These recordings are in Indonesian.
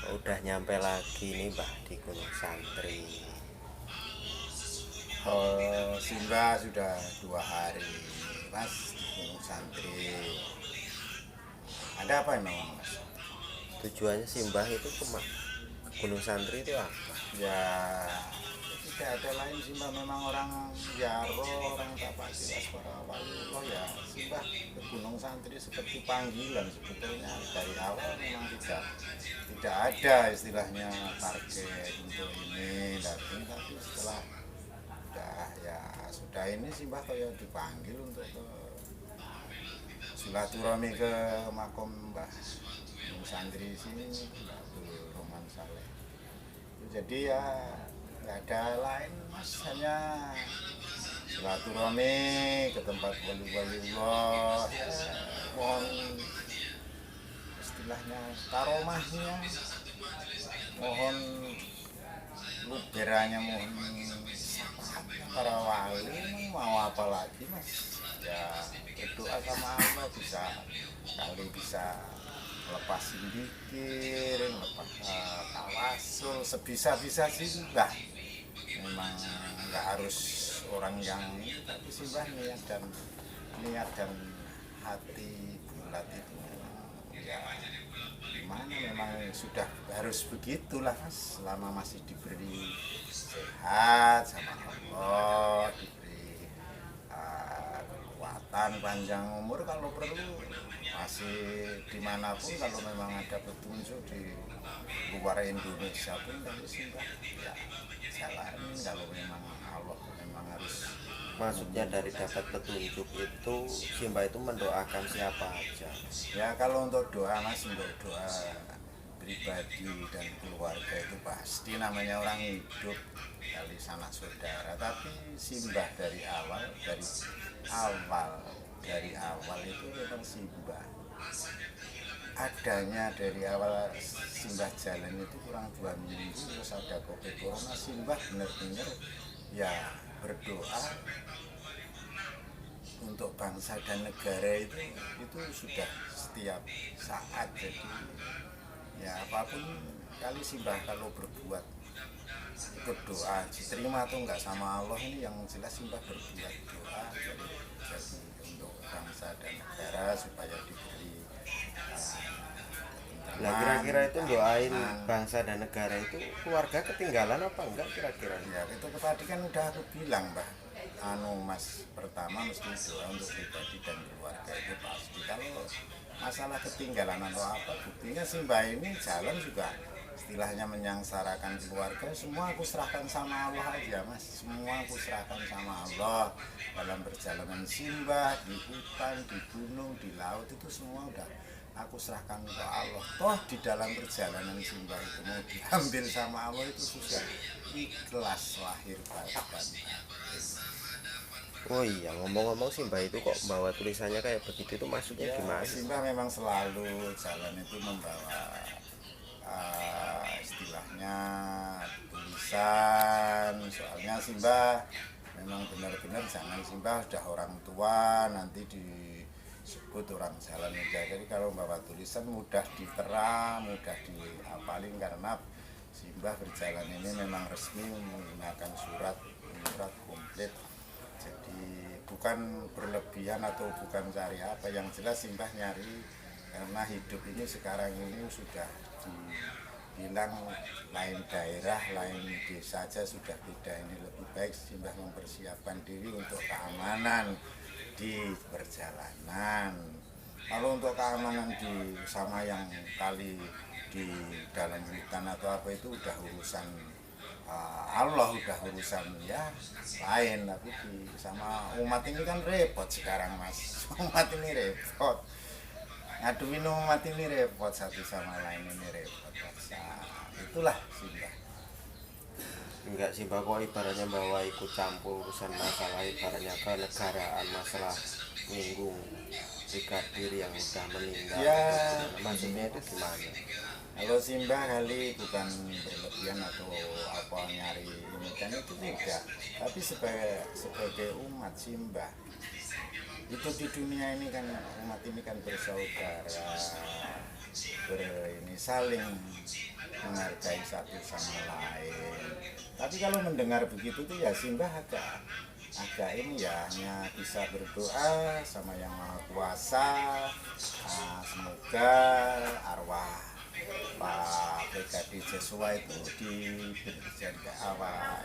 Udah nyampe lagi nih Mbah di Gunung Santri. Simbah sudah 2 hari Mas di Gunung Santri. Ada apa memang Mas? Tujuannya sih Mbah itu ke Gunung Santri itu apa? Ya tidak ada lain Simbah, memang orang Jaro, orang Tapatilas, para waliullah ya. Simbah ke Gunung Santri seperti panggilan sebetulnya. Dari awal memang tidak ada istilahnya target untuk ini tapi setelah sudah ini Simbah kayak dipanggil untuk ke silaturahmi ke makom Mbah Santri sini, Mbah Abdul Rahman Saleh. Jadi ya nggak ada lain Mas, hanya silaturahmi ke tempat wali-waliullah ya, mohon istilahnya karomahnya, mohon luberanya, mohon para wali. Mau apa lagi Mas, ya berdoa sama Allah, bisa lepasin dikir, lepas tawasul sebisa-bisa sih Mbah. Memang nggak harus orang yang ini, tapi Simbah niat dan hati bulat itu ya gimana, memang sudah harus begitulah Mas. Selama masih diberi sehat sama Allah, diberi kekuatan, panjang umur, kalau perlu masih dimanapun, kalau memang ada petunjuk di luar Indonesia pun dari Simbah ya jalanin. Kalau memang Allah memang harus, Maksudnya dari dapat petunjuk itu Simbah itu mendoakan siapa aja? ya kalau untuk doa Mas, untuk doa pribadi dan keluarga itu pasti namanya orang hidup kali sanak saudara. Tapi Simbah dari awal itu memang Simbah adanya dari awal. Simbah jalan itu kurang 2 minggu, terus ada COVID corona. Simbah benar-benar ya berdoa untuk bangsa dan negara itu sudah setiap saat. Jadi ya apapun kali Simbah kalau berbuat ikut doa, diterima atau enggak sama Allah, ini yang jelas Simbah berbuat doa jadi untuk bangsa dan negara supaya diberi Nah kira-kira itu doain bangsa dan negara itu keluarga ketinggalan apa enggak kira-kira? ya itu tadi kan udah aku bilang Mbah, Mas, pertama mesti doa untuk pribadi dan keluarga itu pasti. Kalau masalah ketinggalan atau apa, buktinya Simbah ini jalan juga istilahnya menyangsarakan keluarga, semua aku serahkan sama Allah aja Mas. Semua aku serahkan sama Allah. Dalam perjalanan Simbah di hutan, di gunung, di laut, itu semua udah aku serahkan ke Allah. Toh di dalam perjalanan Simbah itu mau diambil sama Allah itu sudah ikhlas lahir batin. Oh iya, ngomong-ngomong Simbah itu kok bawa tulisannya kayak begitu, itu maksudnya Ya, gimana? Simbah memang selalu jalan itu membawa istilahnya tulisan. Soalnya Simbah memang benar-benar jangan, Simbah sudah orang tua nanti disebut orang jalan aja. Jadi kalau bawa tulisan mudah ditera, mudah dihafalin, karena Simbah berjalan ini memang resmi menggunakan surat komplit. Jadi bukan berlebihan atau bukan cari apa, yang jelas Simbah nyari karena hidup ini sekarang ini sudah bilang lain daerah, lain desa saja sudah beda. Ini lebih baik Simbah mempersiapkan diri untuk keamanan di perjalanan. Kalau untuk keamanan di sama yang kali di dalam hutan atau apa itu udah urusan Allah, udah urusan ya lain. Tapi sama umat ini kan repot sekarang mas. Umat ini repot, ngaduin umat ini repot, satu sama lain ini repot. Nah, itulah Simbah. Enggak sih Mbak, kok ibaratnya bahwa ikut campur urusan masalah ibaratnya kenegaraan, masalah menyinggung brigadir yang sudah meninggal. Ya, maksudnya itu gimana? Kalau Simbah kali bukan berlebihan atau apa nyari ini kan itu tidak. Tapi sebagai umat Simbah itu di dunia ini kan umat ini kan bersaudara, ini saling menghargai satu sama lain. Tapi kalau mendengar begitu tuh ya Simbah agak ini ya, hanya bisa berdoa sama Yang Maha Kuasa. Semoga arwah Pak Brigadir Joshua itu diberikan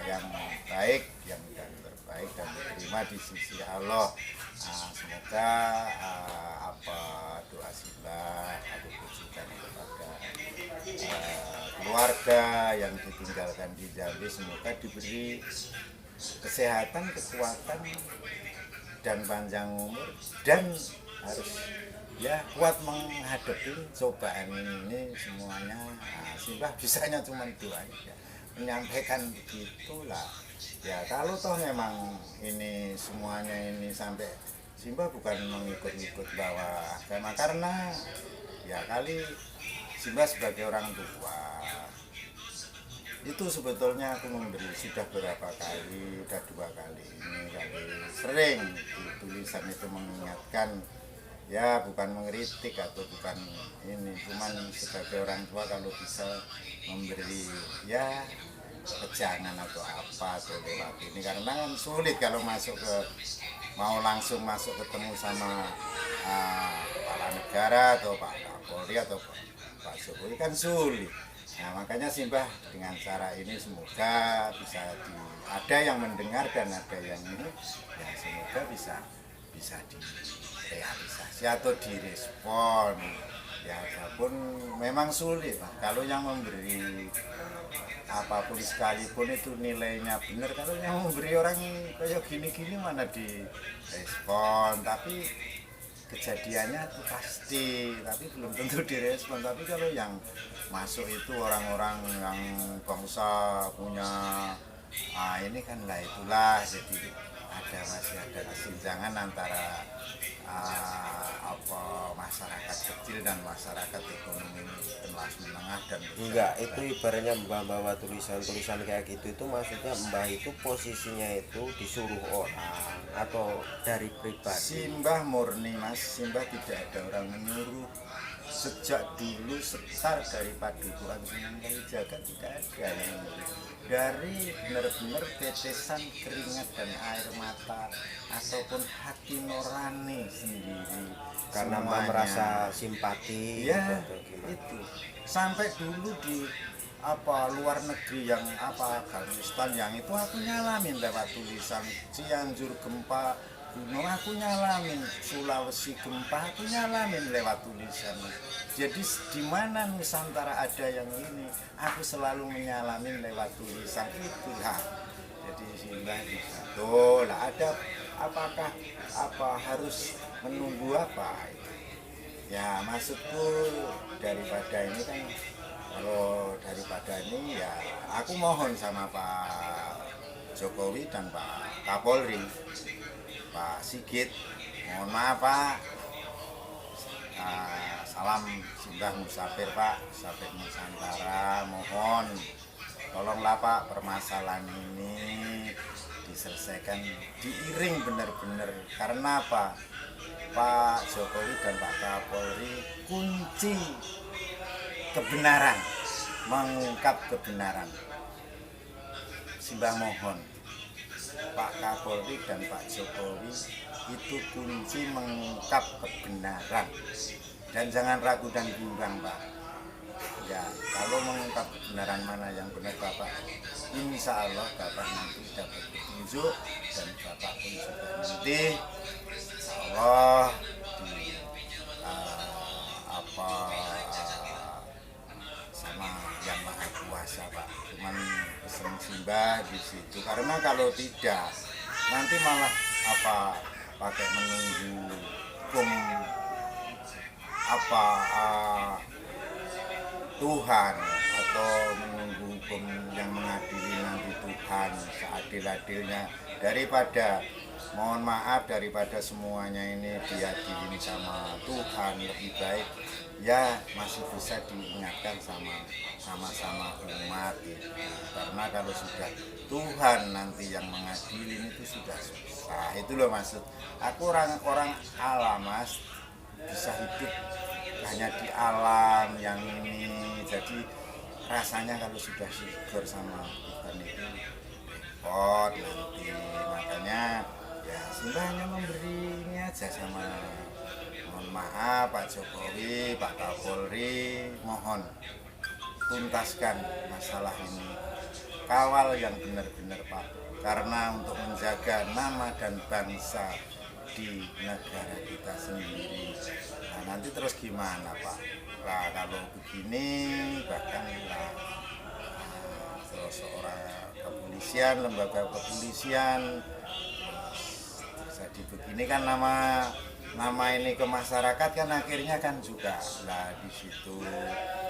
yang baik, yang terbaik dan diterima di sisi Allah. Semoga doa Simbah aku tujukan kepada keluarga yang ditinggalkan di Jambi, semoga diberi kesehatan, kekuatan dan panjang umur, dan harus ya kuat menghadapi cobaan ini semuanya. Simbah bisanya cuma doa aja, menyampaikan begitulah. Ya kalau toh memang ini semuanya ini sampai Simbah bukan mengikut-ikut bawa agama, karena ya kali Simbah sebagai orang tua itu sebetulnya aku memberi sudah berapa kali, udah 2 kali ini, kali sering di tulisan itu mengingatkan, ya bukan mengkritik atau bukan ini, cuman sebagai orang tua kalau bisa memberi ya kejangan atau apa atau lewat ini, karena kan sulit kalau mau langsung masuk ketemu sama kepala negara atau Pak Kapolri atau Pak Jokowi kan sulit. Nah makanya Simbah dengan cara ini semoga bisa ada yang mendengar dan ada yang ini, ya semoga bisa direalisasi atau direspon. Ya walaupun memang sulit, kalau yang memberi apapun sekalipun itu nilainya benar, kalau yang memberi orang kayak gini-gini mana direspon. Tapi kejadiannya itu pasti, tapi belum tentu direspon. Tapi kalau yang masuk itu orang-orang yang bangsa punya ini kan lah itulah, jadi masih ada kesenjangan antara masyarakat kecil dan masyarakat ekonomi kelas menengah dan enggak, itu ibaratnya Mbah bawa tulisan-tulisan kayak gitu, itu maksudnya Mbah itu posisinya itu disuruh orang atau dari pribadi? Simbah murni mas, Simbah tidak ada orang menyuruh. Sejak dulu setar dari Padukuhan Sunan Kalijaga tidak ada yang dari benar-benar tetesan keringat dan air mata ataupun hati nurani sendiri, karena Mbah merasa simpati ya gitu, itu sampai dulu di luar negeri yang Afghanistan yang itu aku nyalamin lewat tulisan, Cianjur gempa gunung aku nyalamin, Sulawesi gempa aku nyalamin lewat tulisan. Jadi di mana Nusantara ada yang ini, aku selalu menyalamin lewat tulisan itulah. Jadi Simbah betul lah, ada apakah harus menunggu apa? Ya maksudku daripada ini kan, kalau daripada ini ya aku mohon sama Pak Jokowi dan Pak Kapolri, Pak Sigit, mohon maaf Pak, salam Simbah Musafir Pak, Musafir Nusantara, mohon tolonglah Pak permasalahan ini diselesaikan, diiring benar-benar. Karena apa? Pak Jokowi dan Pak Kapolri kunci kebenaran, mengungkap kebenaran. Simbah mohon Pak Kapolri dan Pak Jokowi itu kunci mengungkap kebenaran, dan jangan ragu dan bimbang Pak. ya kalau mengungkap kebenaran mana yang benar Bapak, insya Allah Bapak nanti dapat petunjuk, dan Bapak pun juga nanti insya Allah di sama yang maha kuasa Pak. Cuman pesen simbah di situ, karena kalau tidak nanti malah pakai menunggu hukum Tuhan, atau menunggu hukum yang mengadili nanti Tuhan seadil-adilnya, daripada mohon maaf, daripada semuanya ini diadili sama Tuhan, lebih baik ya masih bisa diingatkan sama umat gitu. Karena kalau sudah Tuhan nanti yang mengadili itu sudah susah. Itu loh maksud aku, orang alam Mas, bisa hidup hanya di alam yang ini, jadi rasanya kalau sudah syukur sama Tuhan itu repot nanti. Makanya ya simbah hanya memberi ini aja sama, mohon maaf Pak Jokowi, Pak Kapolri, mohon tuntaskan masalah ini, kawal yang benar-benar Pak, karena untuk menjaga nama dan bangsa di negara kita sendiri. Nah nanti terus gimana Pak? Lah kalau begini bahkan seorang kepolisian, lembaga kepolisian jadi begini kan, nama ini ke masyarakat kan akhirnya kan juga lah di situ.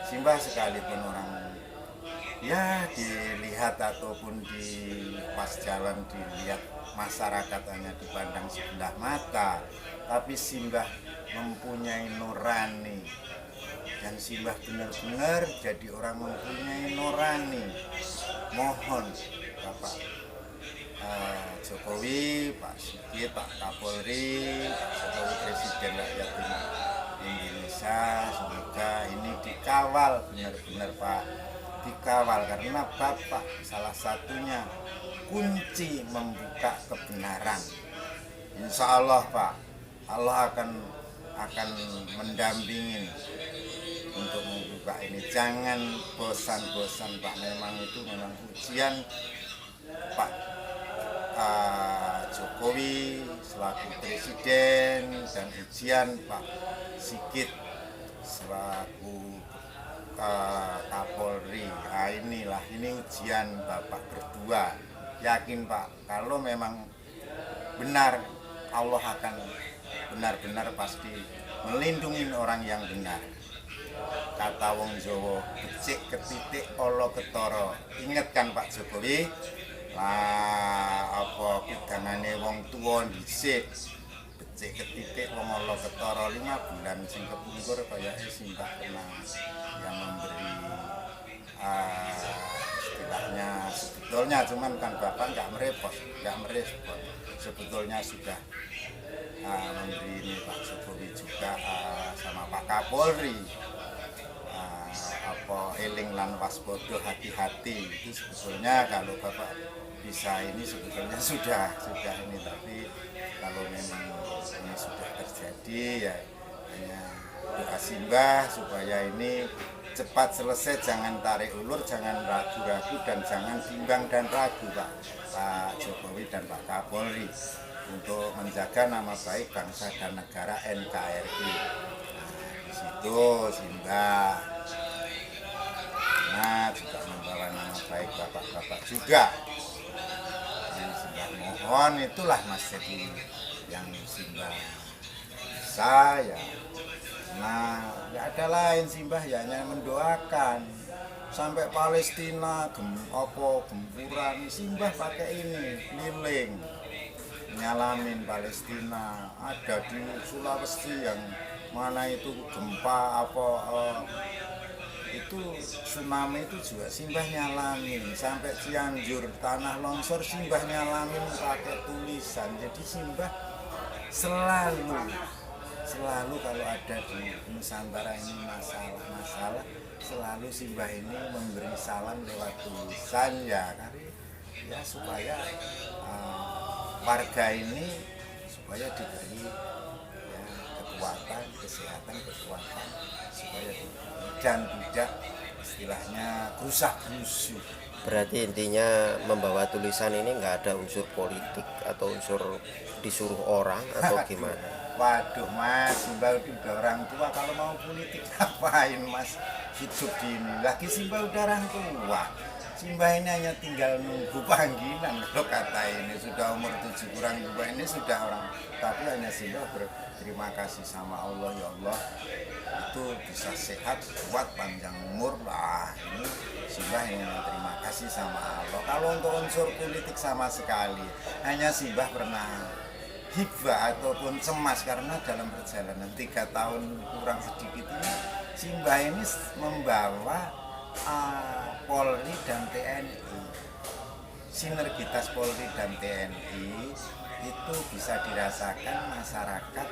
Simbah sekalipun orang ya dilihat ataupun di pas jalan dilihat masyarakat hanya dipandang sebelah mata, tapi simbah mempunyai nurani, dan simbah benar-benar jadi orang mempunyai nurani. Mohon Bapak Jokowi, Pak Sigit, Pak Kapolri, Pak Jokowi Presiden Rakyat Indonesia, semoga ini dikawal benar-benar Pak, dikawal, karena Bapak salah satunya kunci membuka kebenaran. Insya Allah Pak, Allah akan mendampingin untuk membuka ini. Jangan bosan-bosan Pak, memang ujian Pak Jokowi selaku presiden, dan ujian Pak Sigit selaku Kapolri. Nah ini ujian Bapak berdua. Yakin Pak, kalau memang benar, Allah akan benar-benar pasti melindungi orang yang benar. Kata wong Jawa, becik ketitik olo ketara. Ingat kan Pak Jokowi, kidangane wong tuwa dhisik, becik ketitik wong olo ketara. 5 bulan sing kepungkur kayake simbah pernah yang memberi istilahnya, sebetulnya cuman kan Bapak nggak merespon, sebetulnya sudah memberi ini Pak Jokowi juga sama Pak Kapolri, eling lan waspada, hati-hati. Itu sebetulnya kalau Bapak bisa ini sebetulnya sudah ini, tapi kalau memang ini sudah terjadi ya hanya doa simbah supaya ini cepat selesai, jangan tarik ulur, jangan ragu-ragu, dan jangan bimbang dan ragu Pak Jokowi dan Pak Kapolri untuk menjaga nama baik bangsa dan negara NKRI. Di situ simbah juga membawa nama baik bapak-bapak juga. Yang simbah mohon itulah Mas, jadi yang simbah bisa ya. Nah, nggak ada lain simbah, ya hanya mendoakan sampai Palestina gempuran, simbah pakai ini keliling nyalamin Palestina. Ada di Sulawesi yang mana itu gempa itu tsunami itu juga simbah nyalamin, sampai Cianjur tanah longsor simbah nyalamin pakai tulisan. Jadi simbah selalu kalau ada di Nusantara ini masalah, selalu simbah ini memberi salam lewat tulisan ya, supaya warga ini supaya diberi kekuatan, kesehatan, supaya dan tidak istilahnya gerusah-gerusu. Berarti intinya membawa tulisan ini nggak ada unsur politik atau unsur disuruh orang atau gimana? Waduh Mas, Simbah udah orang tua, kalau mau politik ngapain Mas hidup di ini? Lagi Simbah udah orang tua. Simbah ini hanya tinggal nunggu panggilan. Kalau kata ini sudah umur 7 kurang 2 ini sudah orang. Tapi hanya Simbah berterima kasih sama Allah, ya Allah itu bisa sehat, kuat, panjang umur. Wah ini Simbah ingin terima kasih sama Allah. Kalau untuk unsur politik sama sekali, hanya Simbah pernah hibah ataupun cemas karena dalam perjalanan 3 tahun kurang sedikit ini Simbah ini membawa Polri dan TNI. Sinergitas Polri dan TNI itu bisa dirasakan masyarakat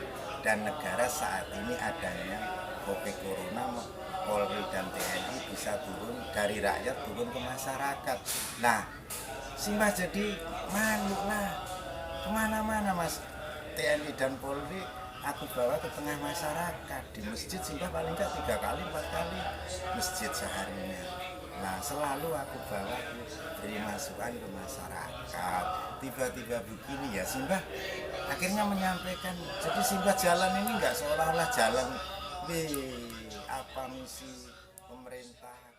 dan negara saat ini adanya COVID Corona. Polri dan TNI bisa turun dari rakyat turun ke masyarakat. Nah, Simbah jadi malu lah kemana-mana Mas. TNI dan Polri aku bawa ke tengah masyarakat. Di masjid Simbah paling nggak 3 kali 4 kali masjid seharinya. Nah selalu aku bawa beri masukan ke masyarakat. Tiba-tiba begini ya Simbah akhirnya menyampaikan. Jadi Simbah jalan ini nggak seolah-olah jalan apa misi pemerintah.